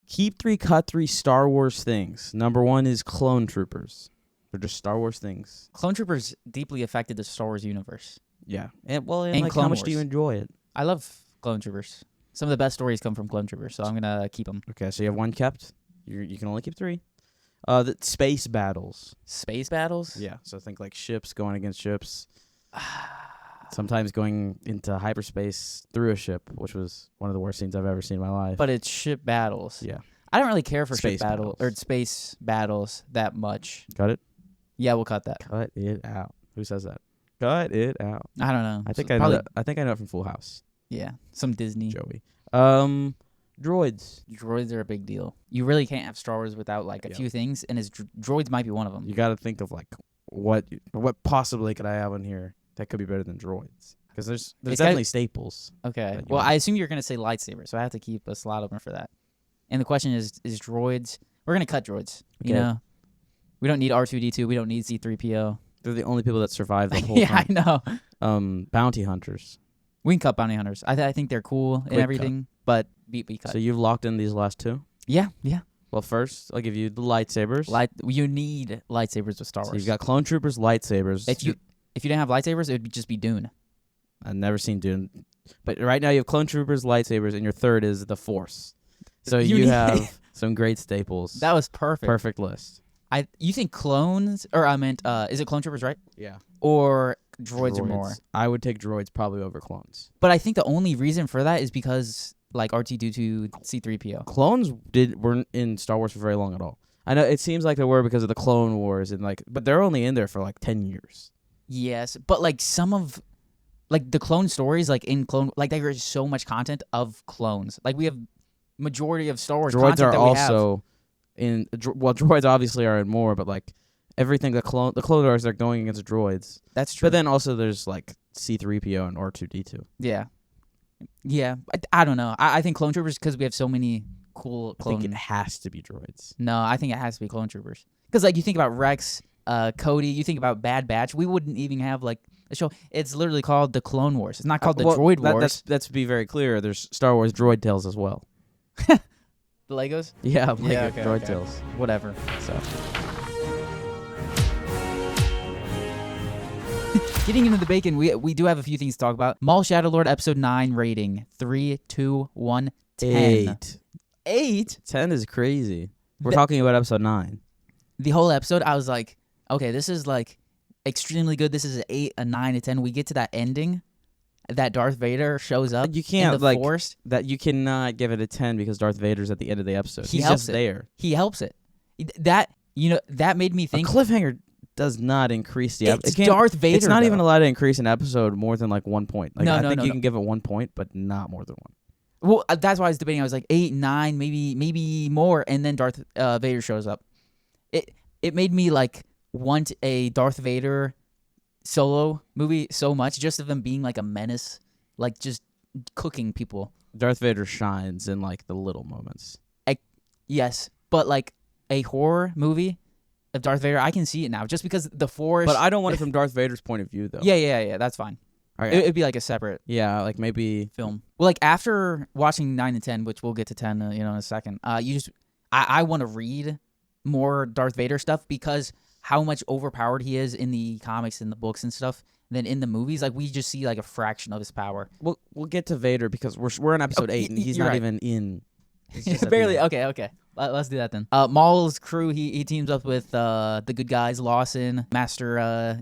Keep 3, cut 3 Star Wars things. Number 1 is clone troopers. They're just Star Wars things. Clone Troopers deeply affected the Star Wars universe. Yeah. And And like, Clone how much do you Wars. enjoy it? I love Clone Troopers. Some of the best stories come from Clone Troopers, so I'm gonna keep them. Okay, so you have 1 kept. You can only keep 3. The space battles. Space battles. Yeah, so think like ships going against ships. Sometimes going into hyperspace through a ship, which was one of the worst scenes I've ever seen in my life. But it's ship battles. Yeah. I don't really care for Space ship battle battles. or space battles that much. Cut it? Yeah, we'll cut that. Cut it out. Who says that? Cut it out. I don't know. I think So I know probably, that. I think I know it from Full House. Yeah, some Disney. Joey. Droids. Droids are a big deal. You really can't have Star Wars without like a Yeah. few things, and droids might be one of them. You got to think of like what possibly could I have on here that could be better than droids? Because there's It's definitely staples. Okay. that you Well, want. I assume you're gonna say lightsaber, so I have to keep a slot open for that. And the question is droids? We're gonna cut droids. You Okay. know, we don't need R2D2. We don't need C3PO. They're the only people that survive the whole Yeah, I time. know. Bounty hunters. We can cut bounty hunters. I think they're cool Quick and everything, but be cut. So you've locked in these last 2. Yeah. Well, first I'll give you the lightsabers. You need lightsabers with Star Wars. So you've got clone troopers, lightsabers. if you didn't have lightsabers, it would just be Dune. I've never seen Dune, but right now you have clone troopers, lightsabers, and your third is the Force. So You you need- have some great staples. That was perfect. Perfect list. You think clones, or I meant, is it clone troopers, right? Yeah. Or droids or more? I would take droids probably over clones. But I think the only reason for that is because like R2D2, C3PO. Clones weren't in Star Wars for very long at all. I know it seems like they were because of the Clone Wars and like, but they're only in there for like 10 years. Yes, but like some of like the clone stories, like in clone, like there is so much content of clones. Like we have majority of Star Wars Droids content are that we have. also in. Well, droids obviously are in more, but like everything the Clone Wars they're going against droids. That's true. But then also there's like C3PO and R2D2. Yeah. I don't know. I think clone troopers because we have so many cool I clone. think it has to be droids. No, I think it has to be clone troopers because like you think about Rex, Cody, you think about Bad Batch. We wouldn't even have like a show. It's literally called the Clone Wars. It's not called the Droid Wars. Let's be very clear. There's Star Wars Droid Tales as well. The Legos. Yeah, okay, Droid okay. Tales. Whatever. So Getting into the bacon, we do have a few things to talk about. Maul Shadow Lord episode 9 rating 3, 2, 1, 10. 8? 10 is crazy. We're The- talking about episode 9. The whole episode, I was like, okay, this is like extremely good. This is an 8, a 9, a 10. We get to that ending, that Darth Vader shows up. You can't in the like Force. that. You cannot give it a 10 because Darth Vader's at the end of the episode. He He's helps just it. there. He helps it. That that made me A think. cliffhanger does not increase the It's episode. Darth Vader. It's not even though. allowed to increase an episode more than like 1 point. Like, No, I no, think no, you no. can give it 1 point, but not more than 1. Well, that's why I was debating. I was like 8, 9, maybe more, and then Darth Vader shows up. It made me like want a Darth Vader solo movie so much, just of him being like a menace, like just cooking people. Darth Vader shines in like the little moments. Yes, but like a horror movie of Darth Vader, I can see it now, just because the Force. But I don't want it from Darth Vader's point of view, though. Yeah, that's fine. All right. It'd be like a separate Yeah, like maybe. film. Well, like after watching 9 and 10, which we'll get to 10, in a second. I want to read more Darth Vader stuff because how much overpowered he is in the comics and the books and stuff than in the movies. Like we just see like a fraction of his power. We'll get to Vader because we're in episode 8 and he's you're not right. even in. He's just at the Barely. end. Okay. Let's do that then. Maul's crew. He teams up with the good guys: Lawson, Master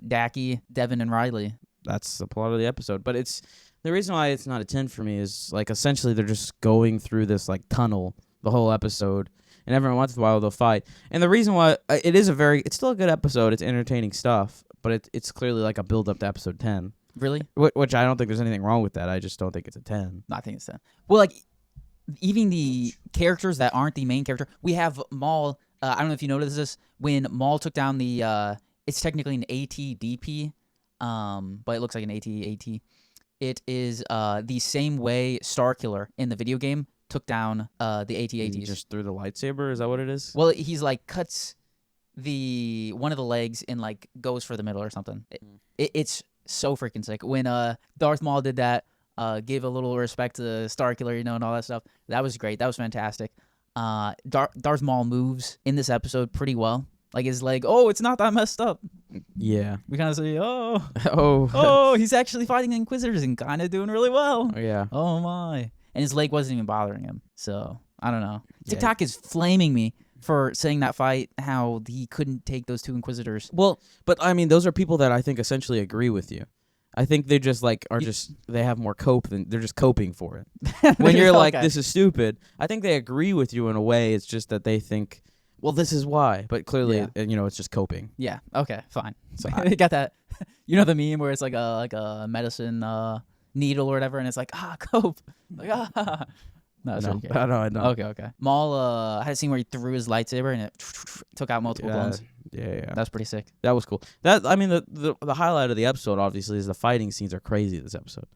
Dacky, Devin, and Riley. That's the plot of the episode. But it's the reason why it's not a 10 for me is like essentially they're just going through this like tunnel the whole episode, and every once in a while they'll fight. And the reason why it's still a good episode. It's entertaining stuff, but it's clearly like a build up to episode 10. Really? Which I don't think there's anything wrong with that. I just don't think it's a 10. I think it's 10. Well, like even the characters that aren't the main character, we have Maul. I don't know if you noticed this when Maul took down the. It's technically an AT-DP, but it looks like an AT-AT. It is the same way Starkiller in the video game took down the AT-ATs. He just threw the lightsaber. Is that what it is? Well, he's like cuts one of the legs and like goes for the middle or something. It's so freaking sick. When Darth Maul did that, gave a little respect to Starkiller, and all that stuff. That was great. That was fantastic. Darth Maul moves in this episode pretty well. Like his leg, oh, it's not that messed up. Yeah. We kind of say, oh, Oh. he's actually fighting the Inquisitors and kind of doing really well. Yeah. Oh my. And his leg wasn't even bothering him. So, I don't know. Yeah. TikTok is flaming me for saying that fight, how he couldn't take those 2 Inquisitors. Well, but I mean, those are people that I think essentially agree with you. I think they just like they have more cope than they're just coping for it. When you're like, this is stupid, I think they agree with you in a way. It's just that they think, well, this is why. But clearly, it's just coping. Yeah. Okay. Fine. So I got that. You know the meme where it's like a medicine needle or whatever, and it's like cope. Like No, no, I don't. Okay. Maul had a scene where he threw his lightsaber and it took out multiple clones. Yeah. That's pretty sick. That was cool. I mean, the highlight of the episode obviously is the fighting scenes are crazy. This episode,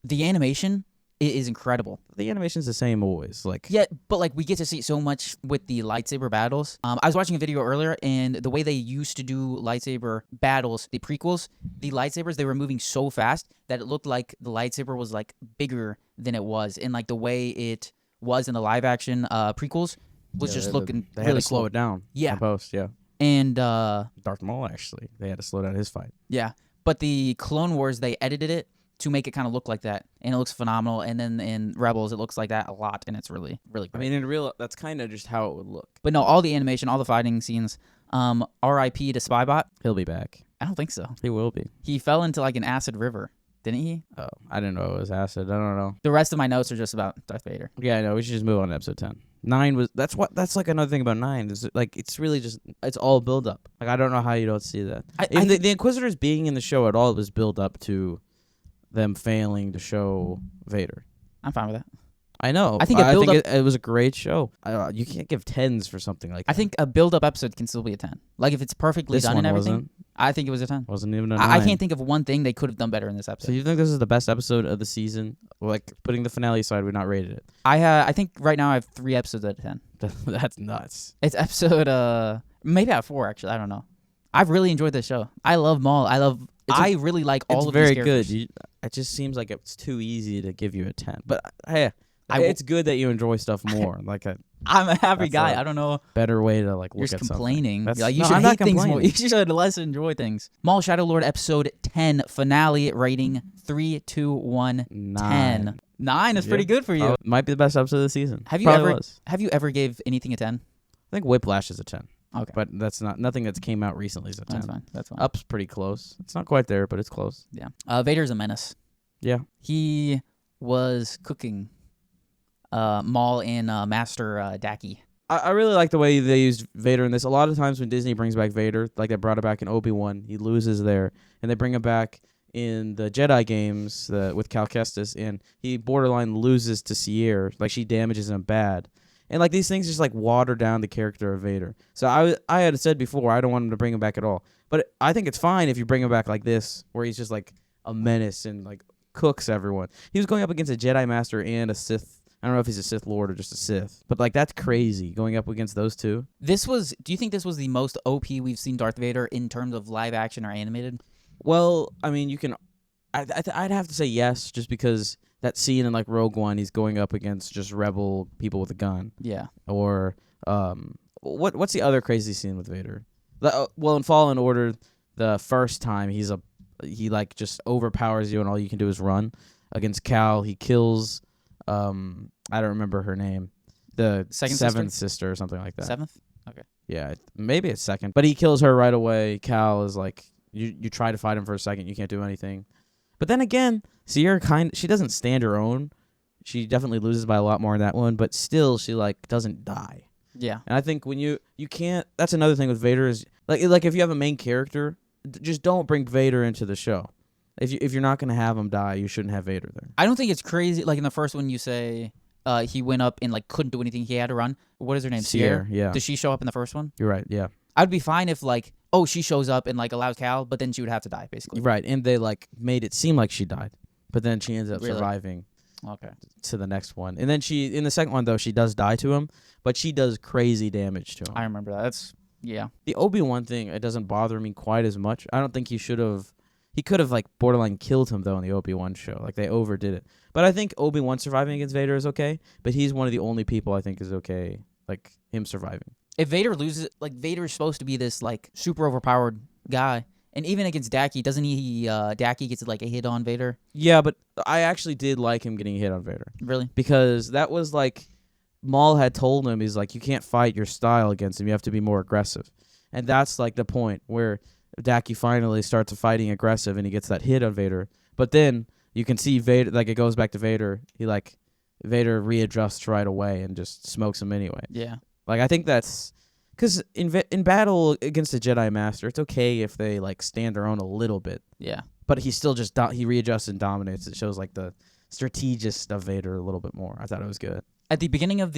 the animation is incredible. The animation's the same always. Like but like we get to see so much with the lightsaber battles. I was watching a video earlier, and the way they used to do lightsaber battles, the prequels, the lightsabers, they were moving so fast that it looked like the lightsaber was like bigger than it was, and like the way it was in the live action prequels was just looking they really had to slow cool. it down. Yeah. In post, yeah. And Darth Maul actually, they had to slow down his fight. yeah, but the Clone Wars, they edited it to make it kind of look like that, and it looks phenomenal. And then in Rebels, it looks like that a lot, and it's really, really great. I mean, in real, that's kind of just how it would look. But no, all the animation, all the fighting scenes. R.I.P. to Spybot. He'll be back. I don't think so. He will be. He fell into like an acid river, didn't he? Oh, I didn't know it was acid. I don't know. The rest of my notes are just about Darth Vader. Yeah, I know. We should just move on to episode 10. 9 was that's like another thing about 9 is like it's really just it's all build up. Like I don't know how you don't see that. The Inquisitors being in the show at all was build up to them failing to show Vader. I'm fine with that. I know. I think it was a great show. You can't give 10s for something like that. I think a build-up episode can still be a 10. Like if it's perfectly done and everything. Wasn't. I think it was a 10. Wasn't even a 9. I can't think of one thing they could have done better in this episode. So you think this is the best episode of the season? Like putting the finale aside, we've not rated it. I think right now I have 3 episodes out of 10. That's nuts. It's episode maybe I have 4 actually. I don't know. I've really enjoyed this show. I love Maul. I really like all of these characters. It's very good. It just seems like it's too easy to give you a 10. But hey, it's good that you enjoy stuff more. Like I'm a happy guy. I don't know. Better way to like look You're at just complaining. Like, you should hate things more. You should less enjoy things. Maul Shadow Lord episode 10 finale rating 3, 2, 1, 10. 9 is pretty good for you. Might be the best episode of the season. Have you ever gave anything a 10? I think Whiplash is a 10. Okay. But that's nothing that's came out recently is a 10. That's fine. Up's pretty close. It's not quite there, but it's close. Yeah. Vader's a menace. Yeah. He was cooking Maul and Master Daki. I really like the way they used Vader in this. A lot of times when Disney brings back Vader, like they brought it back in Obi-Wan, he loses there, and they bring him back in the Jedi games with Cal Kestis, and he borderline loses to Sierra. Like she damages him bad. And like these things just like water down the character of Vader. So I had said before I don't want him to bring him back at all. But I think it's fine if you bring him back like this, where he's just like a menace and like cooks everyone. He was going up against a Jedi Master and a Sith. I don't know if he's a Sith Lord or just a Sith. But like that's crazy going up against those two. Do you think this was the most OP we've seen Darth Vader in terms of live action or animated? Well, I mean, you can I'd have to say yes, just because that scene in like Rogue One, he's going up against just rebel people with a gun. Yeah. Or what's the other crazy scene with Vader? Well, in Fallen Order, the first time he like just overpowers you and all you can do is run. Against Cal, he kills I don't remember her name. The seventh sister or something like that. 7th? Okay. Yeah, maybe it's 2nd. But he kills her right away. Cal is like you try to fight him for a second, you can't do anything. But then again, Sierra she doesn't stand her own. She definitely loses by a lot more in that one, but still she like doesn't die. Yeah. And I think when you can't, that's another thing with Vader is like if you have a main character, just don't bring Vader into the show. If you're not going to have him die, you shouldn't have Vader there. I don't think it's crazy like in the first one you say he went up and like couldn't do anything, he had to run. What is her name? Sierra, yeah. Does she show up in the first one? You're right, yeah. I'd be fine if like she shows up and like allows Cal, but then she would have to die basically. Right, and they like made it seem like she died. But then she ends up surviving to the next one. And then in the second one, though, she does die to him, but she does crazy damage to him. I remember that. The Obi-Wan thing, it doesn't bother me quite as much. I don't think he could have, like, borderline killed him, though, in the Obi-Wan show. Like, they overdid it. But I think Obi-Wan surviving against Vader is okay, but he's one of the only people I think is okay. like him surviving. If Vader loses, like Vader is supposed to be this like super overpowered guy, and even against Daki, doesn't he? Daki gets like a hit on Vader. Yeah, but I actually did like him getting a hit on Vader. Really? Because that was like Maul had told him, he's like, you can't fight your style against him. You have to be more aggressive. And that's like the point where Daki finally starts fighting aggressive and he gets that hit on Vader. But then you can see Vader, like it goes back to Vader. Vader readjusts right away and just smokes him anyway. Yeah. Like I think that's because in battle against a Jedi Master, it's okay if they like stand their own a little bit. Yeah. But he still just he readjusts and dominates. It shows like the strategist of Vader a little bit more. I thought it was good. At the beginning of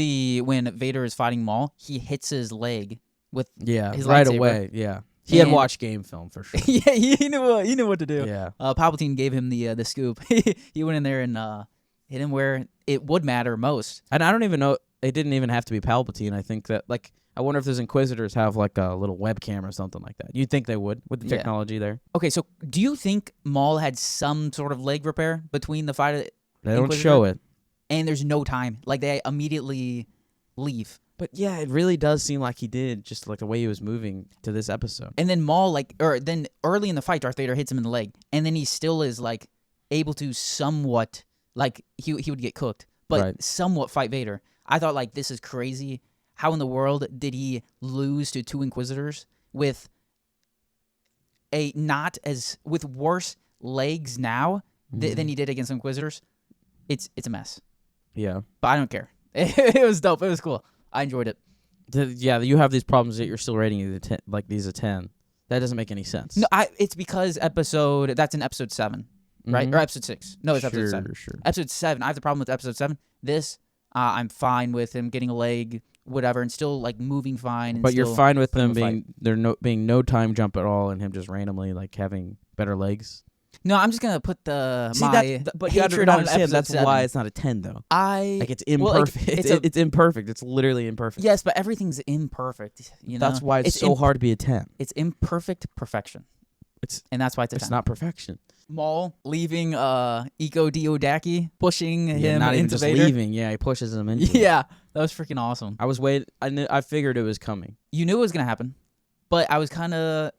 when Vader is fighting Maul, he hits his leg with his right lightsaber. away. Yeah, he had watched game film for sure. Yeah, he knew what to do. Yeah, Palpatine gave him the scoop. He went in there and hit him where it would matter most. and I don't even know. It didn't even have to be Palpatine. I think that like I wonder if those Inquisitors have like a little webcam or something like that. You'd think they would with the technology there. Okay, so do you think Maul had some sort of leg repair between the fight? They don't show it. And there's no time. Like, they immediately leave. But yeah, it really does seem like he did, just like the way he was moving to this episode. And then Maul, then early in the fight, Darth Vader hits him in the leg. And then he still is, like, able to somewhat, like, he would get cooked. But somewhat fight Vader. I thought, like, this is crazy. How in the world did he lose to 2 Inquisitors with with worse legs now than he did against Inquisitors? It's a mess. Yeah. But I don't care. It was dope. It was cool. I enjoyed it. You have these problems that you're still rating these a 10. That doesn't make any sense. No, it's because that's in episode 7, right? Or episode 6. No, it's episode 7. Sure. Episode 7. I have the problem with episode 7. This, I'm fine with him getting a leg, whatever, and still like moving fine. But you're fine with them being no time jump at all, and him just randomly like having better legs. No, I'm just gonna put but you hatred on understand episode that's 7. why it's not a 10 though. It's imperfect. Well, it's imperfect. It's literally imperfect. Yes, but everything's imperfect. You know, that's why it's so hard to be a 10. It's imperfect perfection. And that's why it's a 10. It's not perfection. Maul leaving Iko Diodaki, pushing him not even into just Vader. leaving. Yeah, he pushes him into. Yeah, that was freaking awesome. I figured it was coming. You knew it was gonna happen, but I was kind of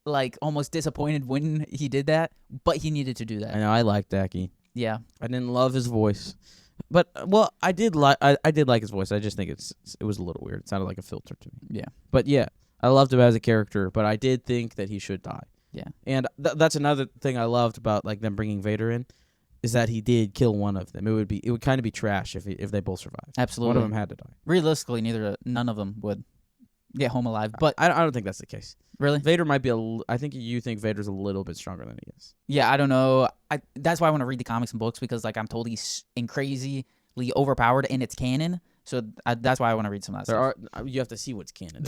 like almost disappointed when he did that. But he needed to do that. I know. I liked Daki. Yeah, I didn't love his voice, but I did like his voice. I just think it was a little weird. It sounded like a filter to me. Yeah, but yeah, I loved him as a character. But I did think that he should die. Yeah, and that's another thing I loved about like them bringing Vader in, is that he did kill one of them. It would kind of be trash if they both survived. Absolutely, one of them had to die. Realistically, none of them would get home alive. But I don't think that's the case. Really, Vader might be I think you think Vader's a little bit stronger than he is. Yeah, I don't know. That's why I want to read the comics and books, because like I'm told he's crazily overpowered and it's canon. So that's why I want to read some of that stuff. You have to see what's canon.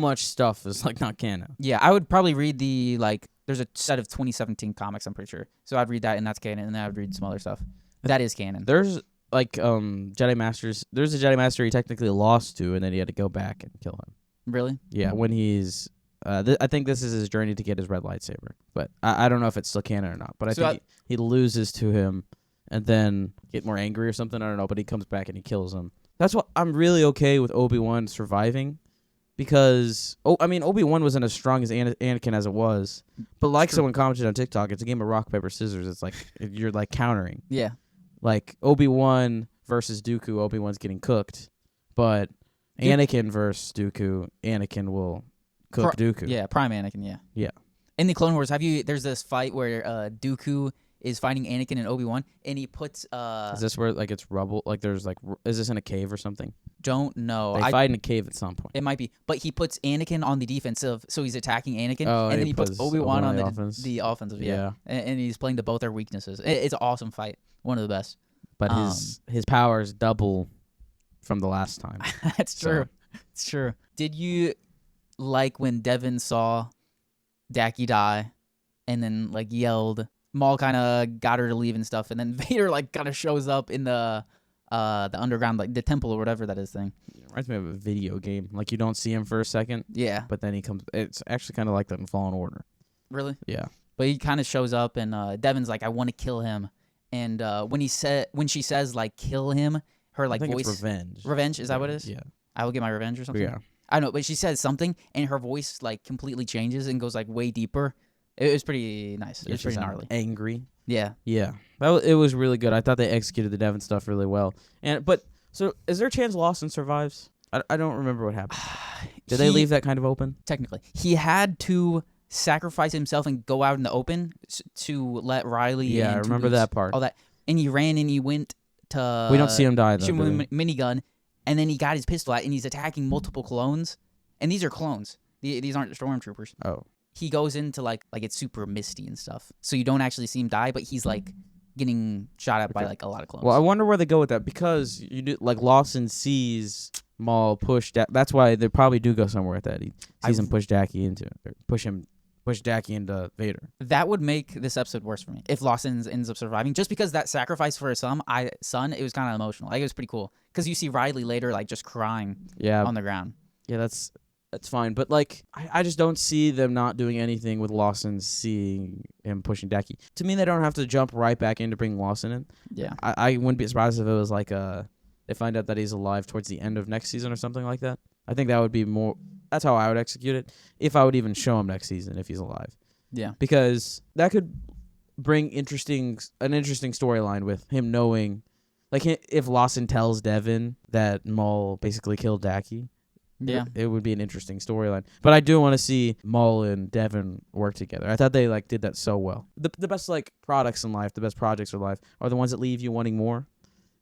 Much stuff is like not canon. Yeah, I would probably read there's a set of 2017 comics, I'm pretty sure. So I'd read that and that's canon, and then I would read some other stuff. That is canon. There's like Jedi Masters. There's a Jedi Master he technically lost to, and then he had to go back and kill him. Really? Yeah, when he's I think this is his journey to get his red lightsaber. But I don't know if it's still canon or not. But I think he loses to him and then get more angry or something. I don't know, but he comes back and he kills him. That's what I'm really okay with Obi-Wan surviving, because Obi-Wan wasn't as strong as Anakin as it was. But like someone commented on TikTok, it's a game of rock paper scissors. It's like you're like countering. Yeah. Like Obi-Wan versus Dooku, Obi-Wan's getting cooked, but Anakin versus Dooku, Anakin will cook Dooku. Yeah, Prime Anakin. Yeah. Yeah. In the Clone Wars, there's this fight where Dooku is fighting Anakin and Obi-Wan, and he puts Is this where like it's rubble? Like there's like is this in a cave or something? Don't know. They fight in a cave at some point. It might be, but he puts Anakin on the defensive, so he's attacking Anakin, and then he puts puts Obi-Wan on the offensive. Yeah, and he's playing to both their weaknesses. It's an awesome fight, one of the best. But his powers double from the last time. That's true. It's true. Did you like when Devin saw Daki die, and then like yelled? Maul kind of got her to leave and stuff, and then Vader like kind of shows up in the underground, like the temple or whatever that is thing. It reminds me of a video game. Like you don't see him for a second. Yeah. But then he comes. It's actually kind of like that in Fallen Order. Really? Yeah. But he kind of shows up, and Devin's like, "I want to kill him." And when she says like "kill him," her like I think voice. it's revenge. Revenge, is that what it is? Yeah. I will get my revenge or something. Yeah. I don't know, but she says something, and her voice like completely changes and goes like way deeper. It was pretty nice. Yeah, It's pretty gnarly. Angry. Yeah. Yeah. It was really good. I thought they executed the Devin stuff really well. So is there a chance Lawson survives? I don't remember what happened. Did they leave that kind of open? Technically, he had to sacrifice himself and go out in the open to let Riley. Yeah, I and remember Toulouse, that part. All that, and he ran and he went to. We don't see him die though. Shoot him do with a minigun, and then he got his pistol out and he's attacking multiple clones, and these are clones. These aren't stormtroopers. Oh. He goes into like it's super misty and stuff, so you don't actually see him die, but he's like getting shot at by like a lot of clones. Well, I wonder where they go with that because you do like Lawson sees Maul push. That's why they probably do go somewhere with that. He sees him push Dacky into or push Dacky into Vader. That would make this episode worse for me if Lawson ends up surviving, just because that sacrifice for his son, it was kind of emotional. Like, it was pretty cool because you see Riley later like just crying on the ground. Yeah, that's fine. But like, I just don't see them not doing anything with Lawson seeing him pushing Dacky. To me, they don't have to jump right back in to bring Lawson in. Yeah, I wouldn't be surprised if it was like they find out that he's alive towards the end of next season or something like that. I think that would be more. That's how I would execute it, if I would even show him next season if he's alive. Yeah, because that could bring an interesting storyline with him knowing, like if Lawson tells Devin that Maul basically killed Dacky. Yeah, it would be an interesting storyline. But I do want to see Maul and Devin work together. I thought they like did that so well. The best like products in life, the best projects in life, are the ones that leave you wanting more.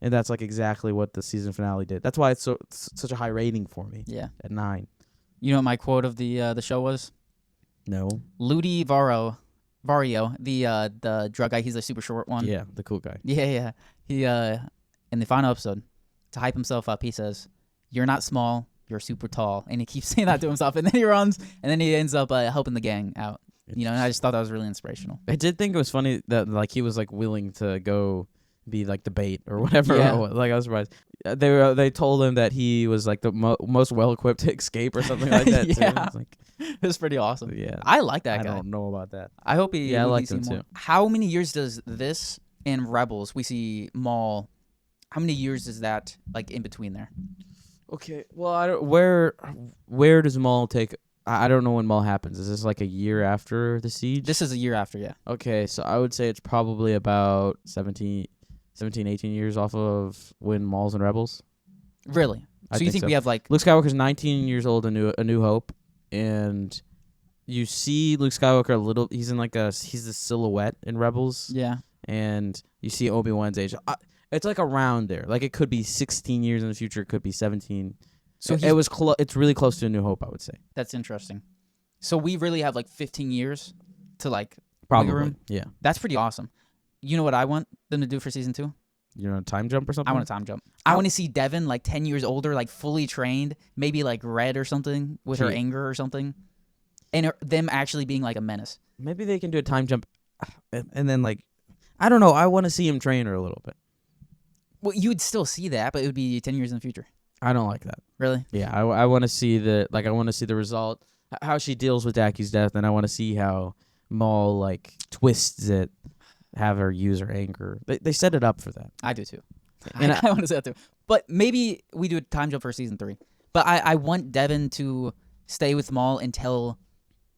And that's like exactly what the season finale did. That's why it's such a high rating for me. Yeah, at 9. You know what my quote of the show was? No. Ludi Vario, the drug guy. He's the super short one. Yeah, the cool guy. Yeah. He in the final episode, to hype himself up, he says, "You're not small, you're super tall," and he keeps saying that to himself. And then he runs, and then he ends up helping the gang out. And I just thought that was really inspirational. I did think it was funny that like he was like willing to go be like the bait or whatever. Yeah. Like, I was surprised. They told him that he was like the most well equipped to escape or something like that. Yeah. Too. It's like, It was pretty awesome. Yeah, I like that guy. I don't know about that. I hope he. Yeah, I we liked see him more. too. How many years does this and Rebels? We see Maul. How many years is that like in between there? Okay, well, I don't, where does Maul take? I don't know when Maul happens. Is this like a year after the siege? This is a year after, yeah. Okay, so I would say it's probably about 17, 18 years off of when Maul's in Rebels. Really? I So you think so. we have like Luke Skywalker's 19 years old in A New Hope, and you see Luke Skywalker a little. He's in he's the silhouette in Rebels. Yeah. And you see Obi-Wan's age. It's like around there. Like it could be 16 years in the future. It could be 17. So it was it's really close to A New Hope, I would say. That's interesting. So we really have like 15 years to like Probably. wiggle room. Yeah. That's pretty awesome. You know what I want them to do for season 2? You know, a time jump or something? I want a time jump. I want to see Devin like 10 years older, like fully trained, maybe like red or something with her anger or something, and them actually being like a menace. Maybe they can do a time jump, and then like, I don't know. I want to see him train her a little bit. Well, you would still see that, but it would be 10 years in the future. I don't like that. Really? Yeah, I want to see I want to see the result, how she deals with Daki's death, and I want to see how Maul like twists it, have her use her anger. They set it up for that. I do too. And I want to say that too. But maybe we do a time jump for season 3. But I want Devin to stay with Maul until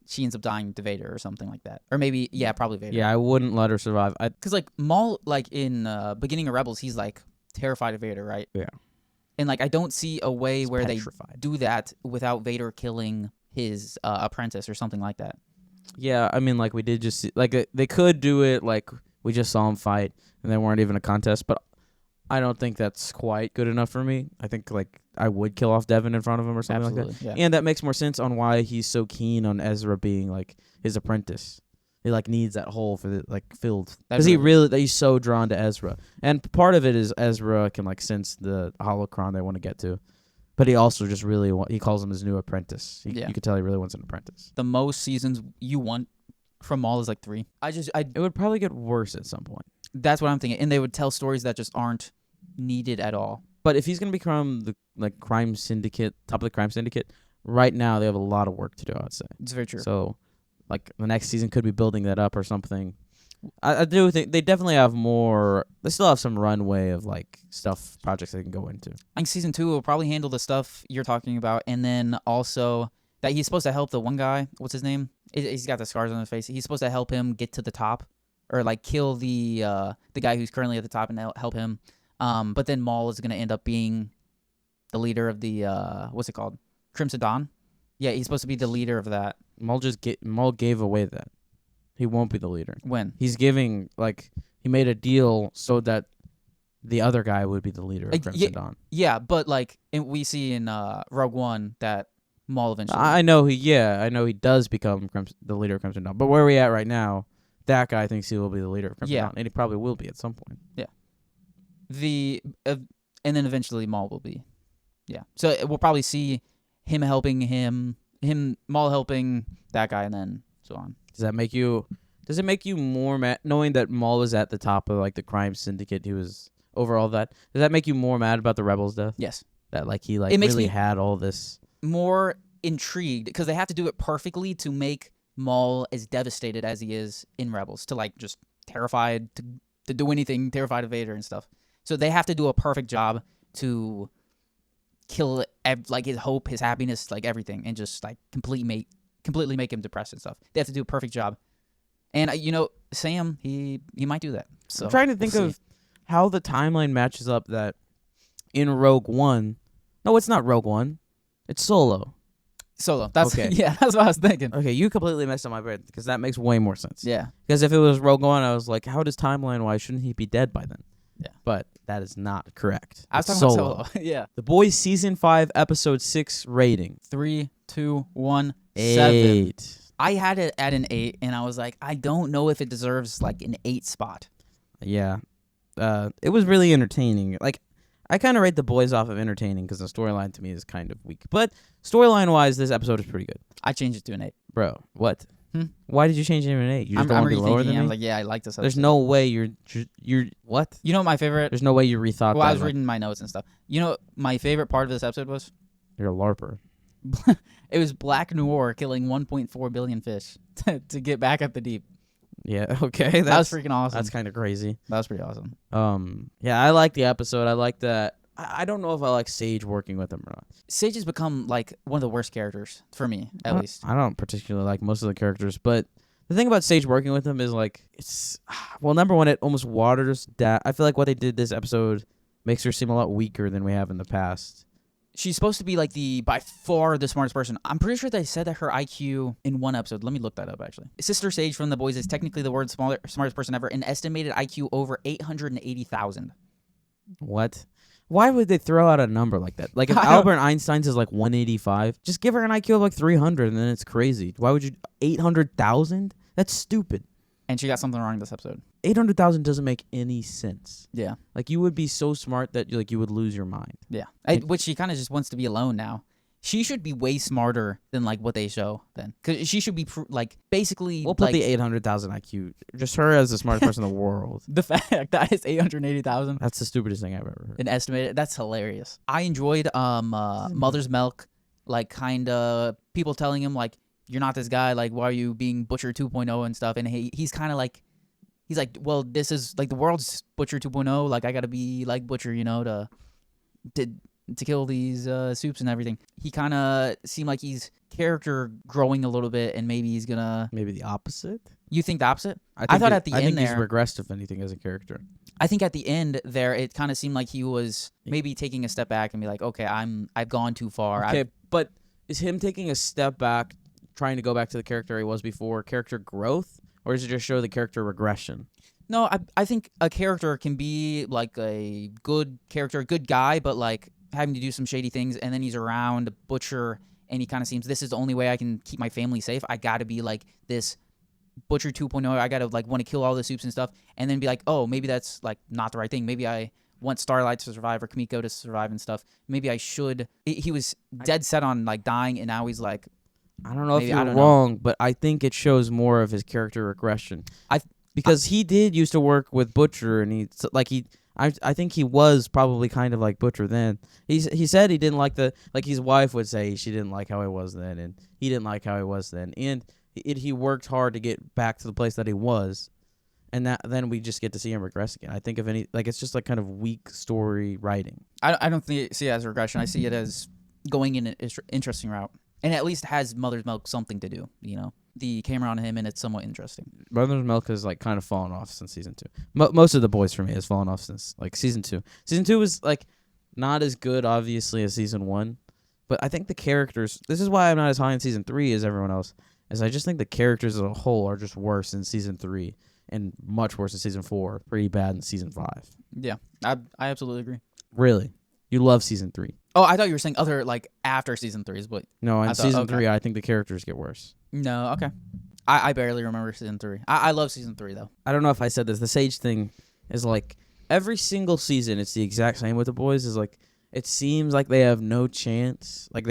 she ends up dying to Vader or something like that. Or maybe, yeah, probably Vader. Yeah, I wouldn't let her survive. Because like Maul, like in beginning of Rebels, he's like terrified of Vader, right? Yeah. And like I don't see a way where petrified. They do that without Vader killing his apprentice or something like that. Yeah, I mean, like we did just see, like they could do it like we just saw him fight and they weren't even a contest, but I don't think that's quite good enough for me. I think like I would kill off Devin in front of him or something like that. Yeah. And that makes more sense on why he's so keen on Ezra being like his apprentice. He like needs that hole for the like filled because he's so drawn to Ezra, and part of it is Ezra can like sense the holocron they want to get to, but he also just really he calls him his new apprentice. You could tell he really wants an apprentice. The most seasons you want from Maul is like 3. It would probably get worse at some point. That's what I'm thinking, and they would tell stories that just aren't needed at all. But if he's gonna become the like crime syndicate, top of the crime syndicate, right now they have a lot of work to do. I'd say It's very true. So. Like, the next season could be building that up or something. I do think they definitely have more. They still have some runway of like stuff projects they can go into. I think season 2 will probably handle the stuff you're talking about, and then also that he's supposed to help the one guy. What's his name? He's got the scars on his face. He's supposed to help him get to the top, or like kill the guy who's currently at the top and help him. But then Maul is gonna end up being the leader of the what's it called? Crimson Dawn. Yeah, he's supposed to be the leader of that. Maul gave away that he won't be the leader. When He's giving he made a deal so that the other guy would be the leader of Crimson Dawn. Yeah, but we see in Rogue One that Maul eventually. I know he does become the leader of Crimson Dawn. But where we at right now, that guy thinks he will be the leader of Crimson Dawn, and he probably will be at some point. Yeah. And then eventually Maul will be. Yeah. So we'll probably see him helping Maul helping that guy, and then so on. Does it make you more mad knowing that Maul was at the top of the crime syndicate? He was over all that. Does that make you more mad about the rebels' death? Yes. That he it makes really me had all this. More intrigued because they have to do it perfectly to make Maul as devastated as he is in Rebels, to just terrified to do anything, terrified of Vader and stuff. So they have to do a perfect job to kill his hope, his happiness, everything, and just completely make him depressed and stuff. They have to do a perfect job. And Sam, he might do that. So I'm trying to think of how the timeline matches up that in Rogue One. No, it's not Rogue One. It's Solo. That's okay. Yeah, that's what I was thinking. Okay, you completely messed up my brain because that makes way more sense. Yeah. Because if it was Rogue One, I was like, how does timeline-wise, shouldn't he be dead by then? Yeah. But that is not correct. I was talking about Solo. Yeah. The Boys Season 5, Episode 6 rating. 3, 2, 1, 8. 7. I had it at an 8, and I was like, I don't know if it deserves an 8 spot. Yeah. It was really entertaining. I kind of rate The Boys off of entertaining because the storyline to me is kind of weak. But storyline-wise, this episode is pretty good. I changed it to an 8. Bro, what? Why did you change it to an 8? You just I'm want to be lower than me? I was like, yeah, I like this episode. There's no way you're what? You know what my favorite? There's no way you rethought that. Well, I was reading my notes and stuff. You know what my favorite part of this episode was? You're a LARPer. It was Black Noir killing 1.4 billion fish to get back at the deep. Yeah, okay. That was freaking awesome. That's kind of crazy. That was pretty awesome. Yeah, I like the episode. I like that. I don't know if I like Sage working with him or not. Sage has become one of the worst characters for me, at least. I don't particularly like most of the characters, but the thing about Sage working with him is it's number one, it almost waters down. I feel like what they did this episode makes her seem a lot weaker than we have in the past. She's supposed to be by far the smartest person. I'm pretty sure they said that her IQ in one episode. Let me look that up, actually. Sister Sage from The Boys is technically the world's smartest person ever, an estimated IQ over 880,000. What? Why would they throw out a number like that? If Albert Einstein's is 185, just give her an IQ of 300 and then it's crazy. Why would you 800,000? That's stupid. And she got something wrong this episode. 800,000 doesn't make any sense. Yeah. You would be so smart that you would lose your mind. Yeah. Which she kind of just wants to be alone now. She should be way smarter than what they show then, because she should be basically. We'll put the 800,000 IQ. Just her as the smartest person in the world. The fact that it's 880,000. That's the stupidest thing I've ever heard. An estimated. That's hilarious. I enjoyed Mother's Milk, kind of people telling him you're not this guy. Why are you being Butcher 2.0 and stuff? And he's kind of he's like, well, this is the world's Butcher 2.0. I gotta be like Butcher, to kill these soups and everything. He kind of seemed like he's character growing a little bit, and maybe he's gonna. Maybe the opposite. You think the opposite? I thought at the end he's regressed, if anything, as a character. I think at the end there, it kind of seemed like he was maybe taking a step back and be like, okay, I've gone too far. Okay, but is him taking a step back, trying to go back to the character he was before, character growth, or does it just show the character regression? No, I think a character can be a good character, a good guy, but having to do some shady things, and then he's around Butcher, and he kind of seems, this is the only way I can keep my family safe. I got to be this Butcher 2.0. I got to want to kill all the soups and stuff, and then be oh, maybe that's not the right thing. Maybe I want Starlight to survive or Kamiko to survive and stuff. Maybe I should. He was dead set on dying, and now he's I don't know if you're wrong, but I think it shows more of his character regression. Because he did used to work with Butcher, and I think he was probably kind of like Butcher then. He said he didn't like his wife would say she didn't like how he was then, and he didn't like how he was then. And he worked hard to get back to the place that he was. and then we just get to see him regress again. I think it's just like kind of weak story writing. I don't see it as regression. I see it as going in an interesting route, and at least has Mother's Milk something to do. The camera on him, and it's somewhat interesting. Mother's Milk has like kind of fallen off since season 2. Most of The Boys for me has fallen off since like season 2. Season 2 was like not as good, obviously, as season 1, but I think the characters. This is why I'm not as high in season 3 as everyone else. As I just think the characters as a whole are just worse in season 3 and much worse in season 4. Pretty bad in season 5. Yeah, I absolutely agree. Really, you love season 3. Oh, I thought you were saying other like after season 3s, but no, in season 3, I think the characters get worse. No, okay. I barely remember season 3. I love season 3 though. I don't know if I said this. The Sage thing is like every single season. It's the exact same with The Boys. Is like it seems like they have no chance. Like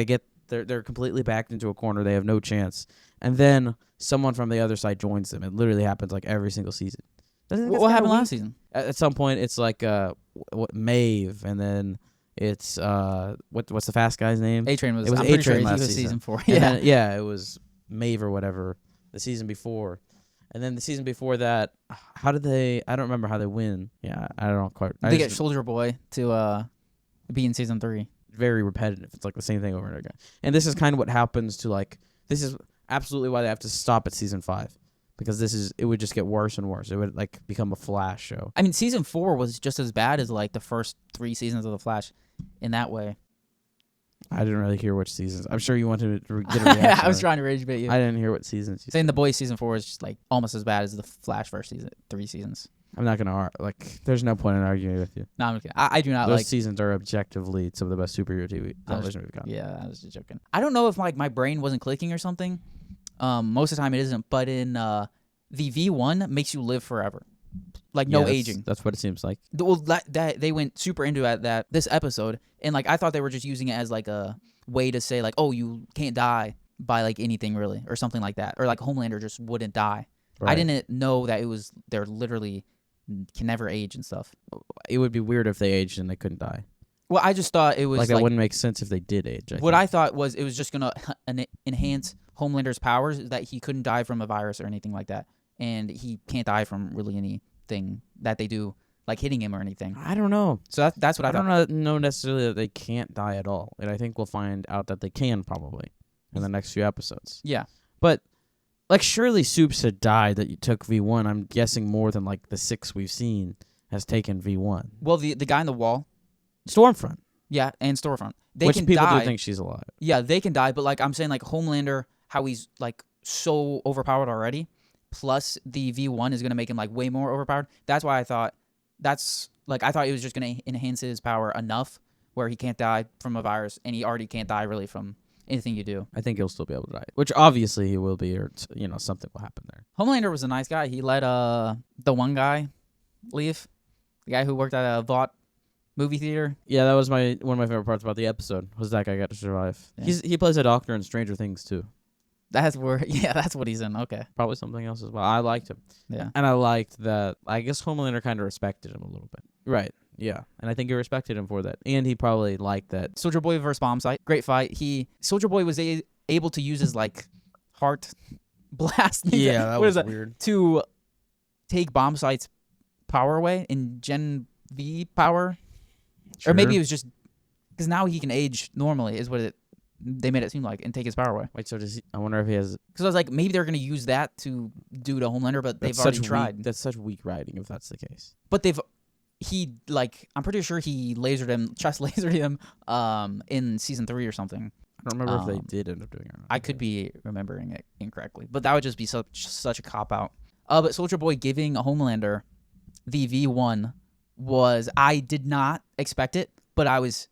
they're completely backed into a corner. They have no chance, and then someone from the other side joins them. It literally happens like every single season. What happened last season? At some point, it's like Maeve, and then it's what's the fast guy's name? A-Train was. It was I'm A-Train pretty sure last he was season. season 4. And then, it was Maeve or whatever the season before, and then the season before that. How did they? I don't remember how they win. Yeah, I don't quite. They get Soldier Boy to be in season 3. Very repetitive. It's like the same thing over and over again. And this is kind of what happens to like. This is absolutely why they have to stop at season 5. Because it would just get worse and worse. It would like become a Flash show. I mean, season 4 was just as bad as like the first 3 seasons of the Flash, in that way. I didn't really hear which seasons. I'm sure you wanted to get a reaction. I was trying to rage bait you. I didn't hear what seasons. Saying The Boys season 4 is just like almost as bad as the Flash first 3 seasons. I'm not gonna there's no point in arguing with you. No, I'm kidding. I do not Those like seasons are objectively some of the best superhero television we've got. Yeah, I was just joking. I don't know if like my brain wasn't clicking or something. Most of the time it isn't, but in the V1 makes you live forever, like no aging. That's what it seems like. Well, that they went super into that this episode, and like I thought they were just using it as like a way to say like, oh, you can't die by like anything really, or something like that, or like Homelander just wouldn't die. Right. I didn't know that they're literally can never age and stuff. It would be weird if they aged and they couldn't die. Well, I just thought it was like that wouldn't make sense if they did age. I thought was it was just gonna enhance Homelander's powers, that he couldn't die from a virus or anything like that, and he can't die from really anything that they do, like hitting him or anything. I don't know. So that's what I thought. I don't know necessarily that they can't die at all, and I think we'll find out that they can probably in the next few episodes. Yeah, but like surely Soups had died that you took V1. I'm guessing more than like the 6 we've seen has taken V1. Well, the guy in the wall. Stormfront. Yeah, and Stormfront. Which people do think she's alive. Yeah, they can die, but like I'm saying, like Homelander, how he's like so overpowered already, plus the V1 is gonna make him like way more overpowered. That's why I thought I thought it was just gonna enhance his power enough where he can't die from a virus, and he already can't die really from anything you do. I think he'll still be able to die, which obviously he will be, or something will happen there. Homelander was a nice guy. He let the one guy leave, the guy who worked at a Vought movie theater. Yeah, that was one of my favorite parts about the episode, was that guy got to survive. Yeah. He plays a doctor in Stranger Things too. That's what he's in. Okay. Probably something else as well. I liked him. Yeah. And I liked that. I guess Homelander kind of respected him a little bit. Right. Yeah. And I think he respected him for that. And he probably liked that. Soldier Boy versus Bombsight. Great fight. Soldier Boy was able to use his like heart blast. Yeah, that was weird. To take Bombsight's power away in Gen V power. Sure. Or maybe it was just because now he can age normally, is what they made it seem like, and take his power away. Wait, so I wonder if he has. Because I was like, maybe they're going to use that to do to Homelander, but they've already tried. That's such weak writing if that's the case. But I'm pretty sure he chest lasered him in season 3 or something. I don't remember if they did end up doing it or not. I could be remembering it incorrectly, but that would just be such a cop-out. But Soldier Boy giving Homelander the V1 I did not expect it, but I was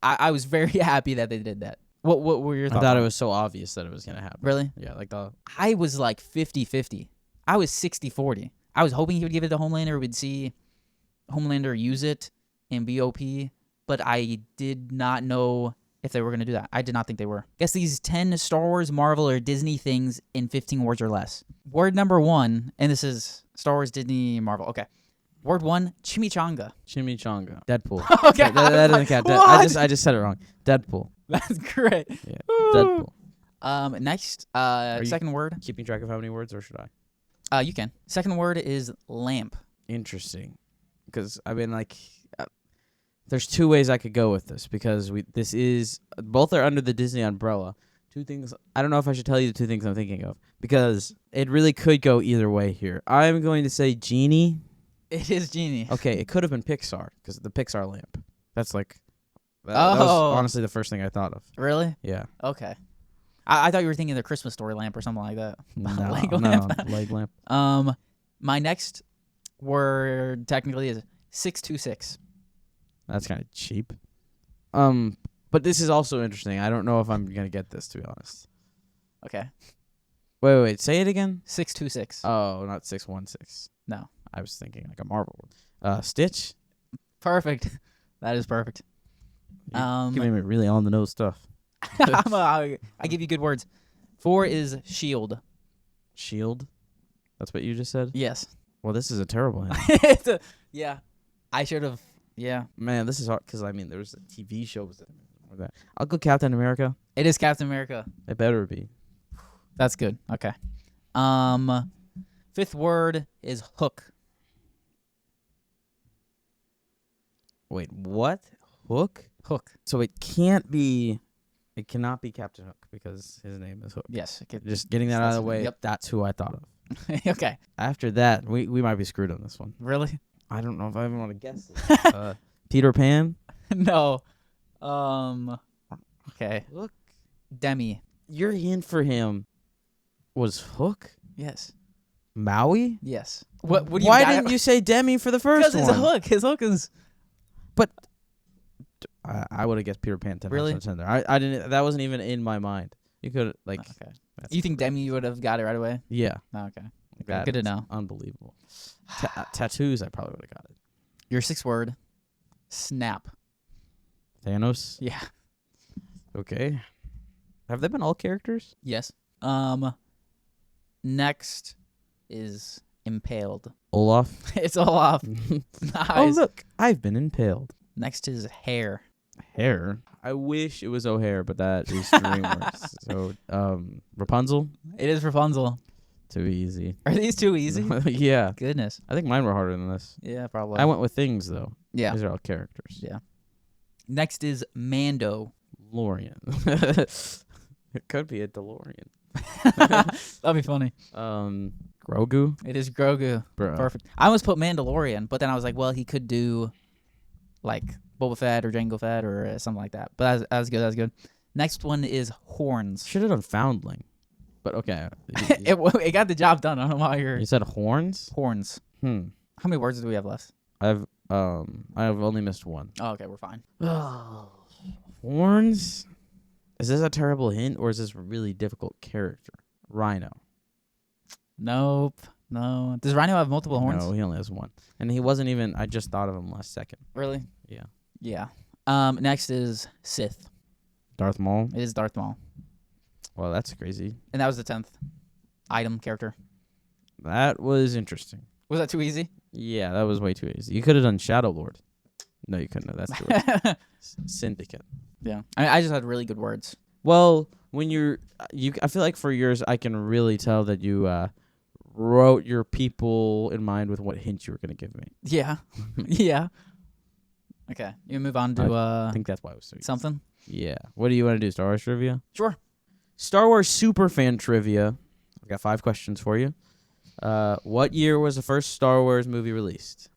I was very happy that they did that. What were your thoughts? I thought it was so obvious that it was going to happen. Really? Yeah, I was like 50-50. I was 60-40. I was hoping he would give it to Homelander. We'd see Homelander use it in BOP, but I did not know if they were going to do that. I did not think they were. Guess these 10 Star Wars, Marvel, or Disney things in 15 words or less. Word number 1, and this is Star Wars, Disney, Marvel. Okay. Word 1, chimichanga. Chimichanga. Deadpool. Okay. That doesn't count. I just said it wrong. Deadpool. That's great. Yeah. Deadpool. Next, second word. Keeping track of how many words, or should I? You can. Second word is lamp. Interesting, because I mean, like, there's two ways I could go with this because both are under the Disney umbrella. Two things. I don't know if I should tell you the two things I'm thinking of because it really could go either way here. I'm going to say genie. It is genie. Okay, it could have been Pixar because the Pixar lamp. That's like, that was honestly the first thing I thought of. Really? Yeah. Okay. I thought you were thinking of the Christmas story lamp or something like that. No, Leg no, lamp. leg lamp. My next word technically is 626. That's kind of cheap. But this is also interesting. I don't know if I'm gonna get this, to be honest. Okay. Wait. Say it again. 626. Oh, not 616. No. I was thinking like a Marvel. Stitch. Perfect. That is perfect. You're giving me really on the nose stuff. I give you good words. 4 is shield. Shield. That's what you just said. Yes. Well, this is a terrible hint. Yeah. I should have. Yeah. Man, this is hard because I mean there was a TV show with that. I'll go Captain America. It is Captain America. It better be. That's good. Okay. Fifth word is hook. Wait, what? Hook? Hook. So it cannot be Captain Hook because his name is Hook. Yes. Just getting that out of the way. Yep. That's who I thought of. Okay. After that, we might be screwed on this one. Really? I don't know if I even want to guess it. Peter Pan? No. Okay. Hook? Demi. Your hint for him was Hook? Yes. Maui? Yes. What do you Why didn't you say Demi for the first one? Because it's a hook. His hook is... But I would have guessed Peter Pan 10 Really? times out of 10 there. I didn't. That wasn't even in my mind. You could like. Okay. You think Demi would have got it right away? Yeah. Oh, okay. That Good to is know. Unbelievable. Tattoos, I probably would have got it. Your sixth word, snap. Thanos. Yeah. Okay. Have they been all characters? Yes. Next is impaled. Olaf. It's Olaf. Oh Nice. look, I've been impaled. Next is hair. Hair. I wish it was O'Hare, but that is DreamWorks. So, Rapunzel. It is Rapunzel. Too easy. Are these too easy? Yeah. Goodness. I think mine were harder than this. Yeah, probably. I went with things though. Yeah. These are all characters. Yeah. Next is Mando. Lorian. It could be a DeLorean. That'd be funny. Grogu. It is Grogu. Bro. Perfect. I almost put Mandalorian, but then I was like, well, he could do like Boba Fett or Jango Fett or something like that. But that was good. That was good. Next one is horns. Should have done Foundling. But okay. It got the job done. I don't know why you're... You said horns? Horns. How How many words do we have left? I've only missed one. Oh, okay. We're fine. Horns? Is this a terrible hint or is this a really difficult character? Rhino. Nope. No. Does Rhino have multiple horns? No, he only has one. And he wasn't even, I just thought of him last second. Really? Yeah. Yeah. Next is Sith. Darth Maul? It is Darth Maul. Well, that's crazy. And that was the 10th item character. That was interesting. Was that too easy? Yeah, that was way too easy. You could have done Shadow Lord. No, you couldn't have. That's too early. Syndicate. Yeah. I just had really good words. Well, when I feel like for yours, I can really tell that you wrote your people in mind with what hint you were going to give me. Yeah. Yeah. Okay. You move on to I think that's why it was so easy. something? Yeah. What do you want to do? Star Wars trivia? Sure. Star Wars superfan trivia. I've got 5 questions for you. What year was the first Star Wars movie released?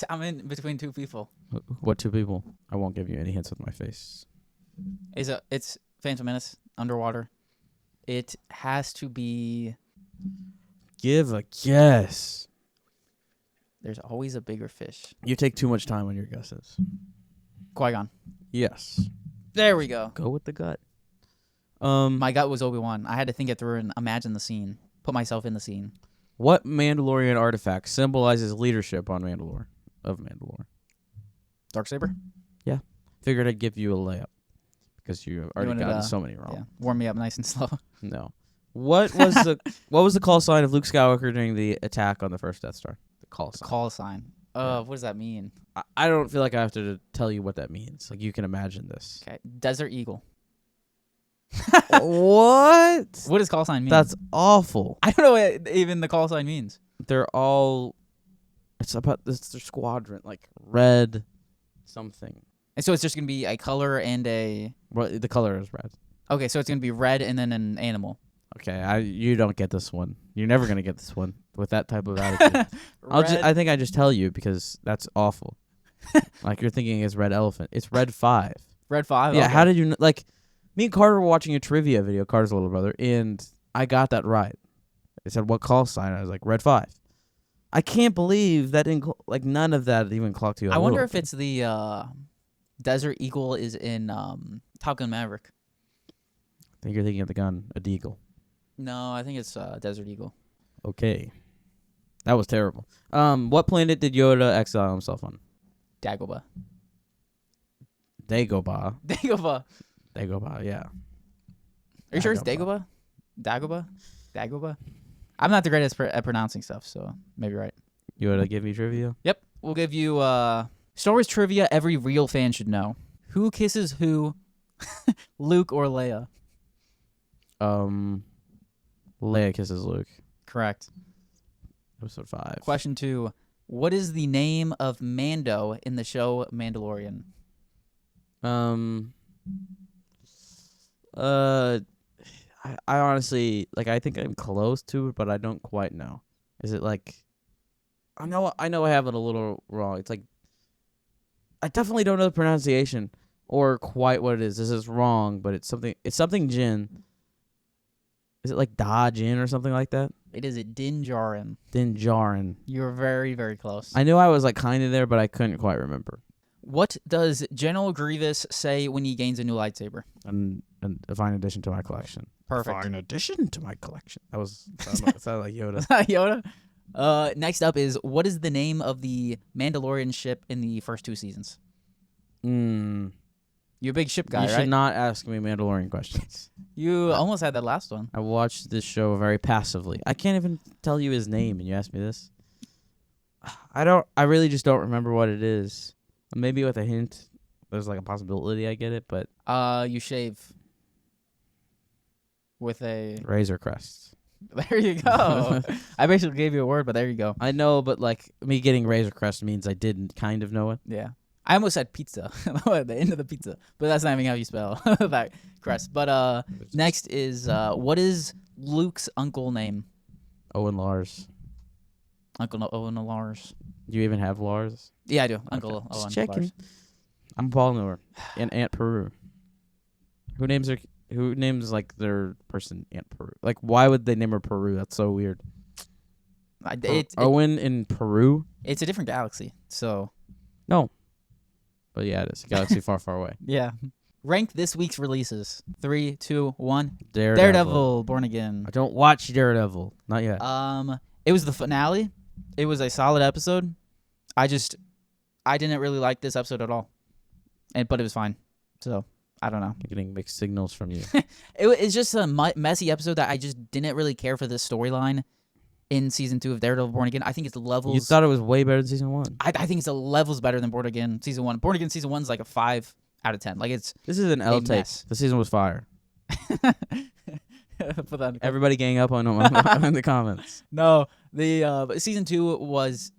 I'm in between two people. What 2 people? I won't give you any hints with my face. It's Phantom Menace, underwater. It has to be... Give a guess. There's always a bigger fish. You take too much time on your guesses. Qui-Gon. Yes. There we go. Go with the gut. My gut was Obi-Wan. I had to think it through and imagine the scene. Put myself in the scene. What Mandalorian artifact symbolizes leadership on Mandalore? Darksaber? Yeah. Figured I'd give you a layup. Because you already wanted, gotten so many wrong. Yeah. Warm me up nice and slow. No. What was the call sign of Luke Skywalker during the attack on the first Death Star? The call sign. Call sign. Yeah. What does that mean? I don't feel like I have to tell you what that means. Like, you can imagine this. Okay. Desert Eagle. What? What does call sign mean? That's awful. I don't know what even the call sign means. They're all. It's about this. Their squadron, like red, something. And so it's just gonna be a color and a. Well, the color is red. Okay, so it's gonna be red and then an animal. Okay, you don't get this one. You're never gonna get this one with that type of attitude. I think I just tell you because that's awful. Like you're thinking it's red elephant. It's red 5. Red 5. Yeah. Okay. How did you like? Me and Carter were watching a trivia video. Carter's little brother, and I got that right. It said what call sign? I was like red 5. I can't believe that didn't like none of that even clocked you. I wonder if it's the Desert Eagle is in Top Gun Maverick. I think you're thinking of the gun, a deagle. No, I think it's Desert Eagle. Okay, that was terrible. What planet did Yoda exile himself on? Dagobah. Dagobah. Dagobah. Dagobah. Yeah. Are you sure it's Dagobah? Dagobah? Dagobah? I'm not the greatest at pronouncing stuff, so maybe right. You want to give me trivia? Yep. We'll give you Star Wars trivia every real fan should know. Who kisses who? Luke or Leia? Leia kisses Luke. Correct. Episode 5. Question 2. What is the name of Mando in the show Mandalorian? I honestly I think I'm close to it, but I don't quite know. Is it like I know I have it a little wrong. It's like I definitely don't know the pronunciation or quite what it is. This is wrong, but it's something Jin. Is it like Da Jin or something like that? It is Din Djarin. Din Djarin. You're very, very close. I knew I was like kind of there, but I couldn't quite remember. What does General Grievous say when he gains a new lightsaber? And a fine addition to my collection. Perfect. Fine addition to my collection. That sounded like Yoda. Yoda. Next up is, what is the name of the Mandalorian ship in the first 2 seasons? You're a big ship guy, You right? should not ask me Mandalorian questions. You almost had that last one. I watched this show very passively. I can't even tell you his name, and you ask me this. I really just don't remember what it is. Maybe with a hint, there's like a possibility I get it, but You shave with a... Razor Crest. There you go. I basically gave you a word, but there you go. I know, but like me getting Razor Crest means I didn't kind of know it. Yeah. I almost said pizza. The end of the pizza. But that's not even how you spell that crest. But next is, what is Luke's uncle name? Owen Lars. Uncle Owen Lars. Do you even have Lars? Yeah, I do. Uncle Okay. Owen Just checking. Lars. I'm Paul Noor and Aunt Peru. Who names like their person Aunt Peru? Like, why would they name her Peru? That's so weird. Owen in Peru? It's a different galaxy, so... No. But yeah, it is. A galaxy far, far away. Yeah. Rank this week's releases. 3, 2, 1. Daredevil. Born Again. I don't watch Daredevil. Not yet. It was the finale. It was a solid episode. I didn't really like this episode at all. But it was fine. So, I don't know. I'm getting mixed signals from you. It's just a messy episode that I just didn't really care for this storyline in season 2 of Daredevil Born Again. I think it's levels. You thought it was way better than season 1. I think it's levels better than Born Again season 1. Born Again season 1 is like a 5 out of 10. Like it's This is an L tape. mess. The season was fire. Put that in the Everybody gang up on them in the comments. No, but season 2 was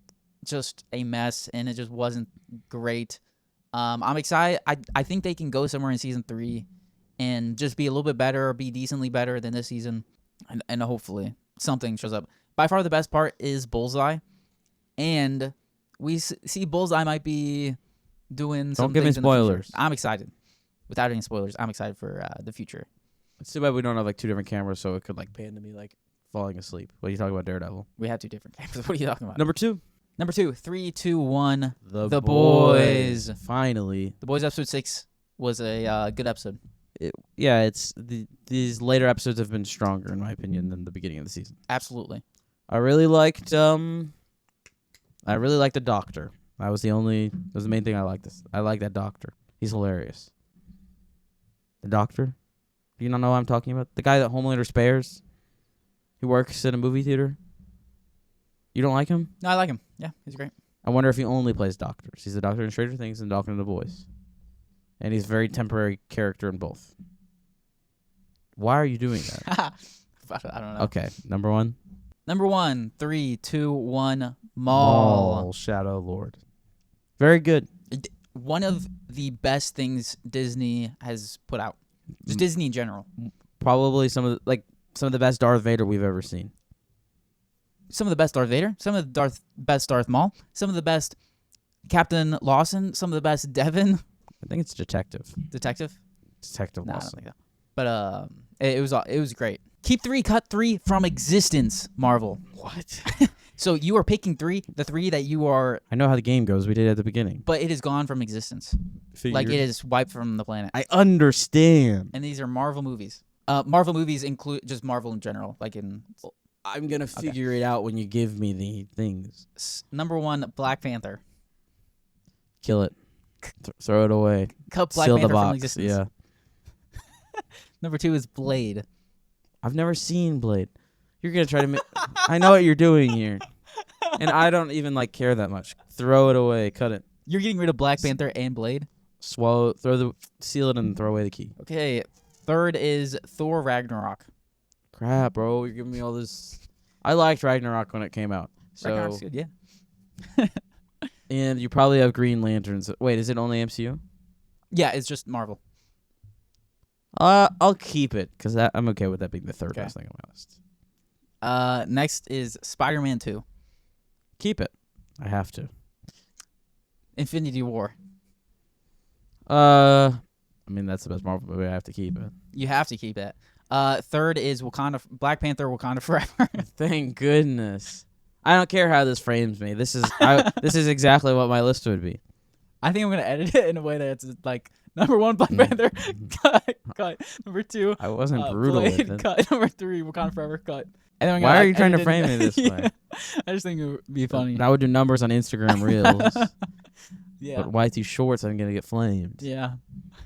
just a mess, and it just wasn't great. I'm excited. I think they can go somewhere in season 3 and just be a little bit better or be decently better than this season, and hopefully something shows up. By far the best part is Bullseye, and we see Bullseye might be doing some Don't give me things in the future. spoilers. I'm excited. Without any spoilers, I'm excited for the future. It's too bad we don't have like 2 different cameras, so it could like pan to me like falling asleep. What are you talking about, Daredevil? We have 2 different cameras. What are you talking about? Number 2. Number 2, 3, 2, 1. The Boys. Finally. The Boys episode 6 was a good episode. It's these later episodes have been stronger in my opinion than the beginning of the season. Absolutely. I really liked the doctor. That was the main thing I liked. I like that doctor. He's hilarious. The doctor? Do you not know what I'm talking about? The guy that Homelander spares? He works in a movie theater? You don't like him? No, I like him. Yeah, he's great. I wonder if he only plays doctors. He's the doctor in Stranger Things and Doctor in The Boys. And he's a very temporary character in both. Why are you doing that? I don't know. Okay, number one. Number 1, 3, 2, 1. Maul. Shadow Lord. Very good. One of the best things Disney has put out. Just Disney in general. Probably some of the best Darth Vader we've ever seen. Some of the best Darth Vader. Some of the best Darth Maul. Some of the best Captain Lawson. Some of the best Devin. I think it's Detective Detective. Lawson. I don't think that. But it was great. Keep 3, cut 3 from existence, Marvel. What? So you are picking 3, the 3 that you are, I know how the game goes. We did it at the beginning. but it is gone from existence. Like it is wiped from the planet. I understand. And these are Marvel movies. Marvel movies include just Marvel in general. Like in I'm gonna figure it out when you give me the things. Number 1, Black Panther. Kill it. Throw it away. Cut Black Seal Panther the box. from existence. Yeah. Number 2 is Blade. I've never seen Blade. You're gonna try to make. I know what you're doing here, and I don't even care that much. Throw it away. Cut it. You're getting rid of Black Panther and Blade. Swallow. Seal it and throw away the key. Okay. 3rd is Thor Ragnarok. Crap, bro. You're giving me all this. I liked Ragnarok when it came out. So Ragnarok's good, yeah. and you probably have Green Lanterns. Wait, is it only MCU? Yeah, it's just Marvel. I'll keep it because I'm okay with that being the third best thing on my list. Next is Spider-Man 2. Keep it. I have to. Infinity War. I mean that's the best Marvel movie. I have to keep it. You have to keep it. 3rd is Black Panther Wakanda Forever. Thank goodness. I don't care how this frames me. This is this is exactly what my list would be. I think I'm gonna edit it in a way that's like number 1 Black Panther cut. Number 2 I wasn't brutal Blade, with it. cut. Number 3 Wakanda Forever cut. And then Why are you trying to frame it this way? I just think it would be funny. I would do numbers on Instagram Reels. Yeah. But YT Shorts, I'm gonna get flamed. Yeah.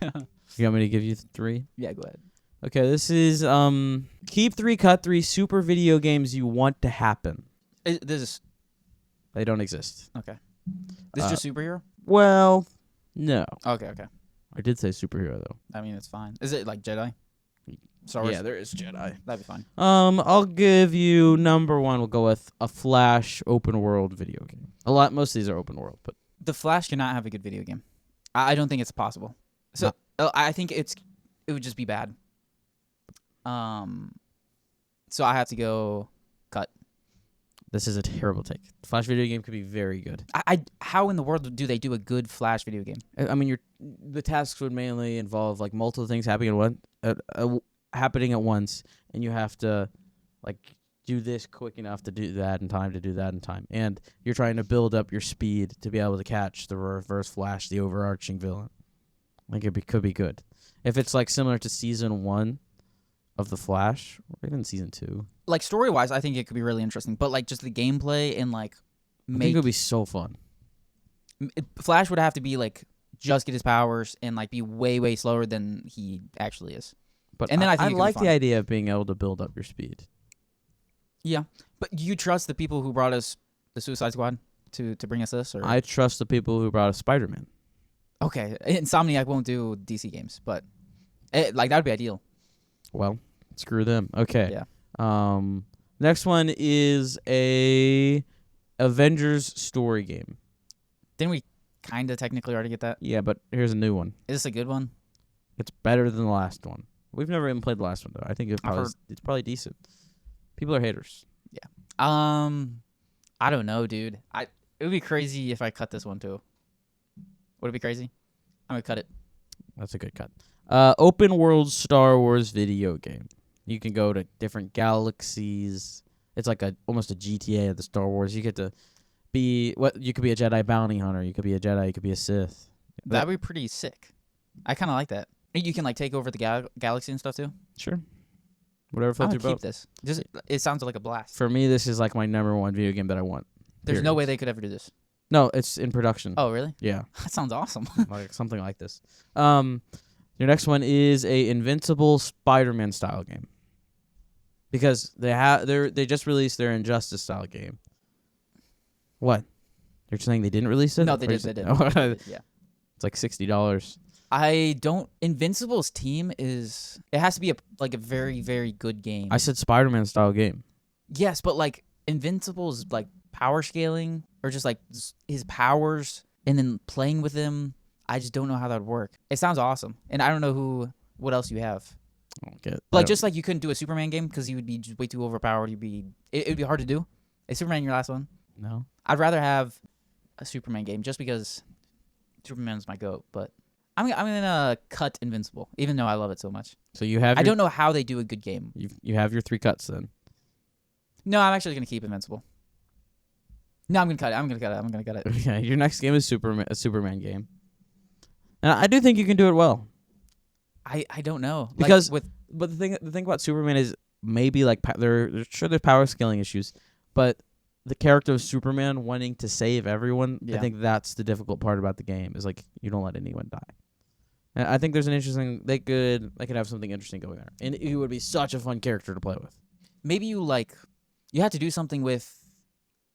You want me to give you 3? Yeah, go ahead. Okay, this is keep 3, cut 3 super video games you want to happen. This is They don't exist. okay. This is just superhero? Well, no. Okay. I did say superhero though. I mean, it's fine. Is it like Jedi? Star Wars? Yeah, there is Jedi. That'd be fine. I'll give you number 1. We'll go with a Flash open world video game. Most of these are open world, but The Flash cannot have a good video game. I don't think it's possible. So I think it would just be bad. So I have to go cut. this is a terrible take. Flash video game could be very good. How in the world do they do a good Flash video game? I mean, the tasks would mainly involve multiple things happening at once, and you have to do this quick enough to do that in time to do that in time, and you're trying to build up your speed to be able to catch the Reverse Flash, the overarching villain. It could be good if it's similar to season 1 of the Flash, or even season 2. Story wise, I think it could be really interesting, but just the gameplay and I think it would be so fun. Flash would have to be just get his powers and be way slower than he actually is. But and then I think I it could be like fun. the idea of being able to build up your speed. Yeah, but you trust the people who brought us the Suicide Squad to bring us this? Or I trust the people who brought us Spider-Man. okay, Insomniac won't do DC games, but that would be ideal. Well, screw them. Okay. Yeah. Next one is a Avengers story game. Didn't we kind of technically already get that? Yeah, but here's a new one. Is this a good one? It's better than the last one. We've never even played the last one though. I think it's probably decent. People are haters. Yeah. I don't know, dude. It would be crazy if I cut this one too. Would it be crazy? I'm gonna cut it. That's a good cut. Open world Star Wars video game. You can go to different galaxies. It's almost a GTA of the Star Wars. You get to be you could be a Jedi bounty hunter. You could be a Jedi. You could be a Sith. That'd be pretty sick. I kind of like that. You can take over the galaxy and stuff too. Sure. Whatever I'm floats gonna your keep boat. this. It sounds like a blast. For me, this is my number 1 video game that I want. There's no way they could ever do this. No, it's in production. Oh, really? Yeah. That sounds awesome. Something like this. Your next one is a Invincible Spider-Man style game. Because they just released their Injustice style game. What? You're saying they didn't release it? No, they Or did. is They it- did. Oh, Yeah. it's $60. I don't. Invincible's team is. It has to be a very very good game. I said Spider-Man style game. Yes, but like Invincible's like power scaling or just like his powers and then playing with him. I just don't know how that would work. It sounds awesome, and I don't know what else you have. I don't get it. Like just like you couldn't do a Superman game because you would be just way too overpowered. It would be hard to do. Is Superman your last one? No. I'd rather have a Superman game just because Superman's my goat. But I'm gonna cut Invincible, even though I love it so much. So you have. I don't know how they do a good game. You have your 3 cuts then. No, I'm actually gonna keep Invincible. No, I'm gonna cut it. Okay, your next game is a Superman game, and I do think you can do it well. I don't know Because like but the thing about Superman is maybe like there's power scaling issues, but the character of Superman wanting to save everyone, Yeah. I think that's the difficult part about the game is like you don't let anyone die. And I think there's an interesting they could have something interesting going there, and he would be such a fun character to play with. maybe you have to do something with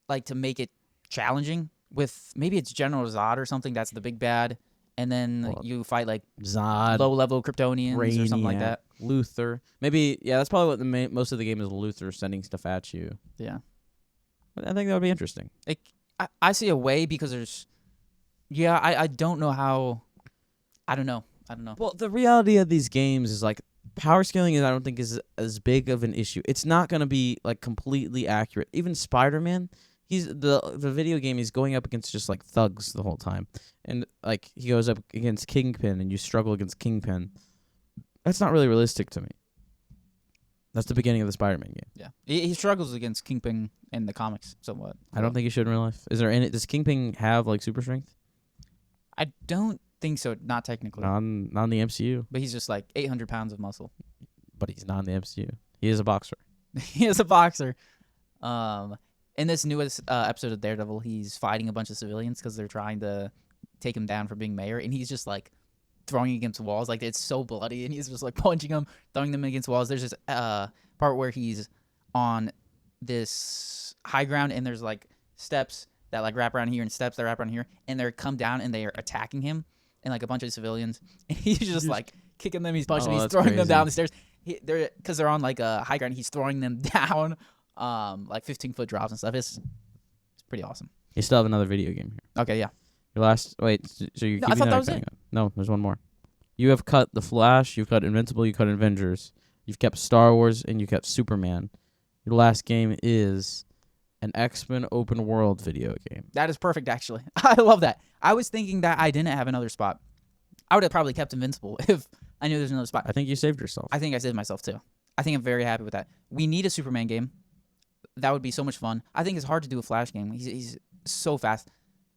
like to make it challenging. With maybe it's General Zod or something that's the big bad, and then Well, you fight like Zod, low level Kryptonians or something like Brainiac, that. Luther, maybe that's probably what most of the game is. Luther sending stuff at you. Yeah. But I think that would be interesting. I see a way because there's, I don't know how, I don't know. Well, the reality of these games is like power scaling I don't think is as big of an issue. It's not going to be like completely accurate. Even Spider-Man, he's the video game. He's going up against just like thugs the whole time, and like he goes up against Kingpin, and you struggle against Kingpin. That's not really realistic to me. That's the beginning of the Spider-Man game. Yeah, he struggles against Kingpin in the comics somewhat. I don't think he should in real life. Is there any? Does Kingpin have like super strength? I don't think so. Not technically, Not in the MCU. but he's just like 800 pounds of muscle. But he's not in the MCU. He is a boxer. He is a boxer. In this newest episode of Daredevil, he's fighting a bunch of civilians because they're trying to take him down for being mayor, and he's just like throwing against walls. Like it's so bloody, and he's just like punching them, throwing them against walls. There's this part where he's on this high ground, and there's like steps that like wrap around here and steps that wrap around here, and they come down and they are attacking him and like a bunch of civilians, and he's just like kicking them, he's punching, he's throwing them down the stairs. Because they're on like a high ground, he's throwing them down, like 15-foot drops and stuff. It's pretty awesome. You still have another video game here. Okay, yeah. Your last so you're No, keeping I thought that was cutting it. up. No, there's one more. You have cut The Flash, you've cut Invincible, you cut Avengers, you've kept Star Wars, and you kept Superman. Your last game is an X-Men open world video game. That is perfect, actually. I love that. I was thinking that I didn't have another spot. I would have probably kept Invincible if I knew there's another spot. I think you saved yourself. I think I saved myself too. I think I'm very happy with that. We need a Superman game. That would be so much fun. I think it's hard to do a Flash game. He's so fast.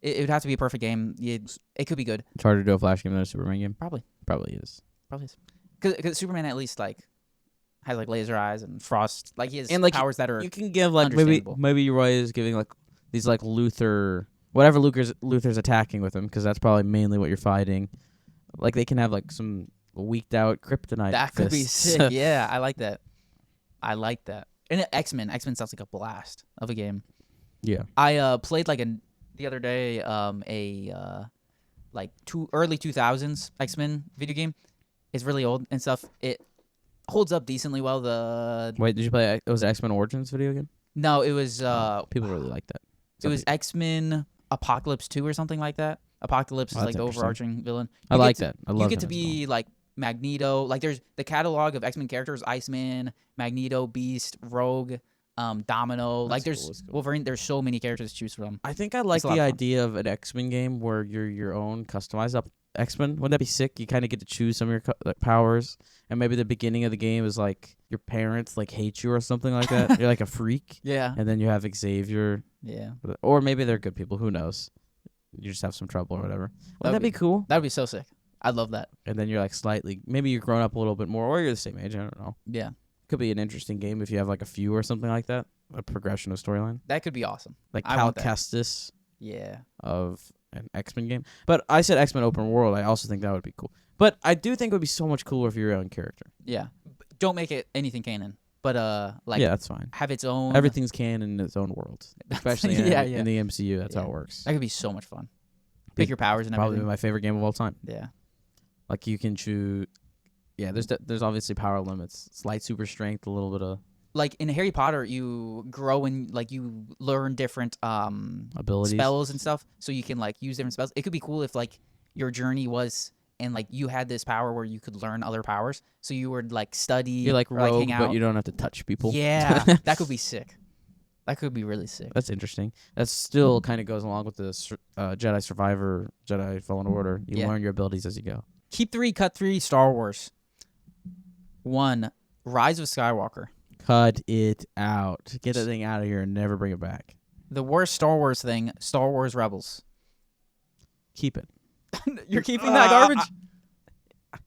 It would have to be a perfect game. It could be good. It's harder to do a Flash game than a Superman game. Probably is. Because Superman at least like has like laser eyes and frost. Like he has And, like, powers that are You can give like understandable. maybe Roy is giving like these like whatever Luther's attacking with him, because that's probably mainly what you're fighting. Like they can have like some weaked out kryptonite. that could be fists. sick. Yeah, I like that. And X-Men sounds like a blast of a game. Yeah. I played the other day like early 2000s X-Men video game. It's really old and stuff. It holds up decently well. Wait, did you play? It was X-Men Origins video game. No, it was People really like that. it was X-Men Apocalypse 2 or something like that. Apocalypse is Oh, like that's the interesting. overarching villain. I You like get that. I love You get to him as be like Magneto. Like there's the catalog of X-Men characters: Iceman, Magneto, Beast, Rogue, Domino. Like That's there's cool, that's cool. Wolverine. There's so many characters to choose from. I think I like It's a lot the of fun. idea of an X-Men game where you're your own customized up X-Men. Wouldn't that be sick? You kind of get to choose some of your powers, and maybe the beginning of the game is like your parents like hate you or something like that. You're like a freak, Yeah, and then you have Xavier, yeah. or maybe they're good people. Who knows? You just have some trouble or whatever. Wouldn't that be cool? That'd be so sick. I'd love that. And then you're like maybe you're grown up a little bit more, or you're the same age. I don't know. Yeah, Could be an interesting game if you have like a few or something like that. A progression of storyline, that could be awesome. like I Cal want that. Kestis Yeah. of an X-Men game. But I said X-Men open world. I also think that would be cool. But I do think it would be so much cooler if you're your own character. Yeah. Don't make it anything canon, but like Yeah, that's fine. have its own. Everything's canon in its own world, especially Yeah, in the MCU. That's how Yeah. it works. That could be so much fun. Pick your powers and Probably everything. my favorite game of all time. Yeah. Like you can choose. Yeah, there's obviously power limits. Slight super strength, a little bit of Like in Harry Potter, you grow and like you learn different abilities. spells and stuff, so you can like use different spells. It could be cool if like your journey was and like you had this power where you could learn other powers, so you would like study. You're like or, rogue, hang out. but you don't have to touch people. Yeah, that could be sick. That could be really sick. That's interesting. That still kind of goes along with the Jedi Survivor, Jedi Fallen Order. You learn your abilities as you go. Keep 3, cut 3. Star Wars. 1. Rise of Skywalker. Cut it out. Get that thing out of here and never bring it back. The worst Star Wars thing. Star Wars Rebels. Keep it. You're keeping that garbage.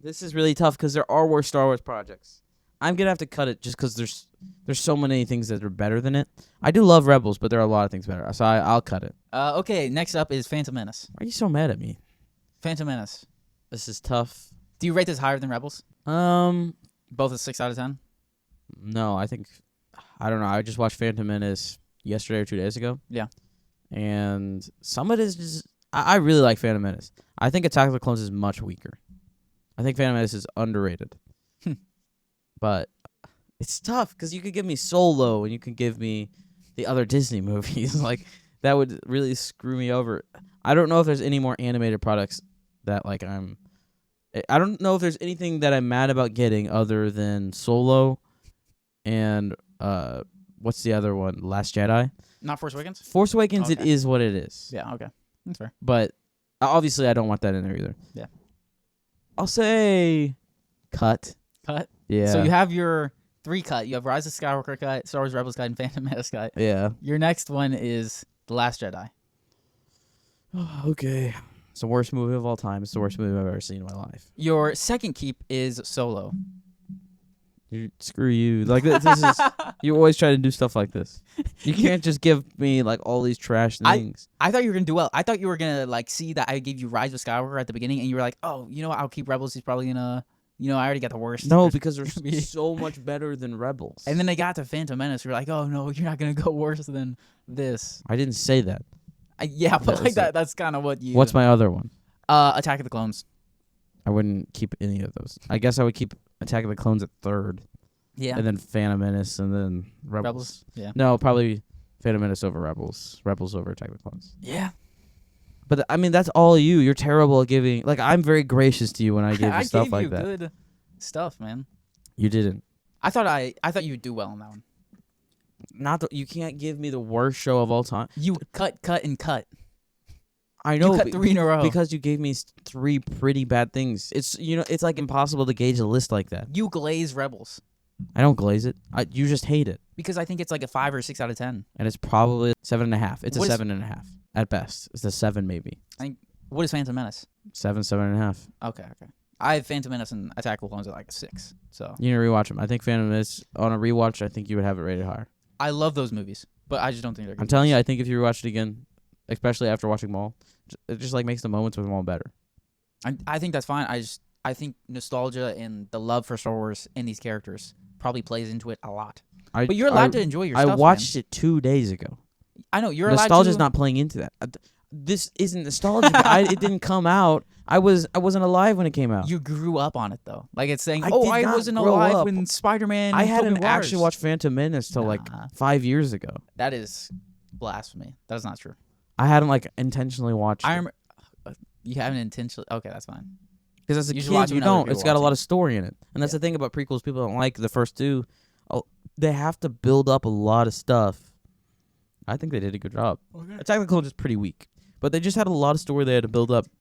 This is really tough because there are worse Star Wars projects. I'm gonna have to cut it just because there's so many things that are better than it. I do love Rebels, but there are a lot of things better. So I'll cut it. Okay, next up is Phantom Menace. Why are you so mad at me? Phantom Menace. This is tough. Do you rate this higher than Rebels? Both a 6 out of 10? No, I don't know. I just watched Phantom Menace yesterday or 2 days ago. Yeah. And some of it is just... I really like Phantom Menace. I think Attack of the Clones is much weaker. I think Phantom Menace is underrated. But it's tough because you could give me Solo and you could give me the other Disney movies. Like, that would really screw me over. I don't know if there's any more animated products that, like, I don't know if there's anything that I'm mad about getting other than Solo and, what's the other one? Last Jedi? Not Force Awakens? Force Awakens, Okay. It is what it is. Yeah, okay. That's fair. But obviously, I don't want that in there either. Yeah. I'll say cut. Cut? Yeah. So you have your 3 cut. You have Rise of Skywalker cut, Star Wars Rebels cut, and Phantom Menace cut. Yeah. Your next one is The Last Jedi. Okay. It's the worst movie of all time. It's the worst movie I've ever seen in my life. Your second keep is Solo. Screw you. Like, this is... You always try to do stuff like this. You can't just give me, like, all these trash things. I thought you were going to do well. I thought you were going to, like, see that I gave you Rise of Skywalker at the beginning, and you were like, oh, you know what? I'll keep Rebels. He's probably going to... You know, I already got the worst. No, because they're so much better than Rebels. And then they got to Phantom Menace. You're like, oh, no, you're not going to go worse than this. I didn't say that. Yeah, but like that's kind of what you... What's my other one? Attack of the Clones. I wouldn't keep any of those. I guess I would keep Attack of the Clones at 3rd. Yeah. And then Phantom Menace, and then Rebels. Yeah. No, probably Phantom Menace over Rebels. Rebels over Attack of the Clones. Yeah. But I mean, that's all you. You're terrible at giving... Like, I'm very gracious to you when I give you stuff like that. I gave you good stuff, man. You didn't. I thought you would do well on that one. You can't give me the worst show of all time. You cut, and cut. I know. You cut 3 in a row. Because you gave me 3 pretty bad things. It's it's like impossible to gauge a list like that. You glaze Rebels. I don't glaze it. You just hate it. Because I think it's like a 5 or 6 out of 10. And it's probably 7.5. It's What a is- 7.5 at best. It's a 7 maybe. What is Phantom Menace? 7.5. Okay. I have Phantom Menace and Attack of the Clones at like a 6. So You need to rewatch them. I think Phantom Menace on a rewatch. I think you would have it rated higher. I love those movies, but I just don't think they're good. I'm telling you, I think if you rewatch it again, especially after watching Maul, it just like makes the moments with Maul better. I think that's fine. I think nostalgia and the love for Star Wars and these characters probably plays into it a lot. But you're allowed to enjoy your stuff. I watched it 2 days ago. I know you're allowed to. Nostalgia's not playing into that. This isn't nostalgia. It didn't come out. I wasn't alive when it came out. You grew up on it though. Like it's saying, I "Oh, did I not wasn't grow alive up. when Spider-Man." I and hadn't Tobey actually Maguire's." watched Phantom Menace till like Nah. 5 years ago. That is blasphemy. That is not true. I hadn't like intentionally watched I it. remember you haven't intentionally. Okay, that's fine. Because as a You should watch kid, it you when other don't. people It's got a watch lot it. of story in it. And that's Yeah. the thing about prequels. People don't like the first 2. Oh, they have to build up a lot of stuff. I think they did a good job. Okay. Attack of the Clones is pretty weak. But they just had a lot of story they had to build up.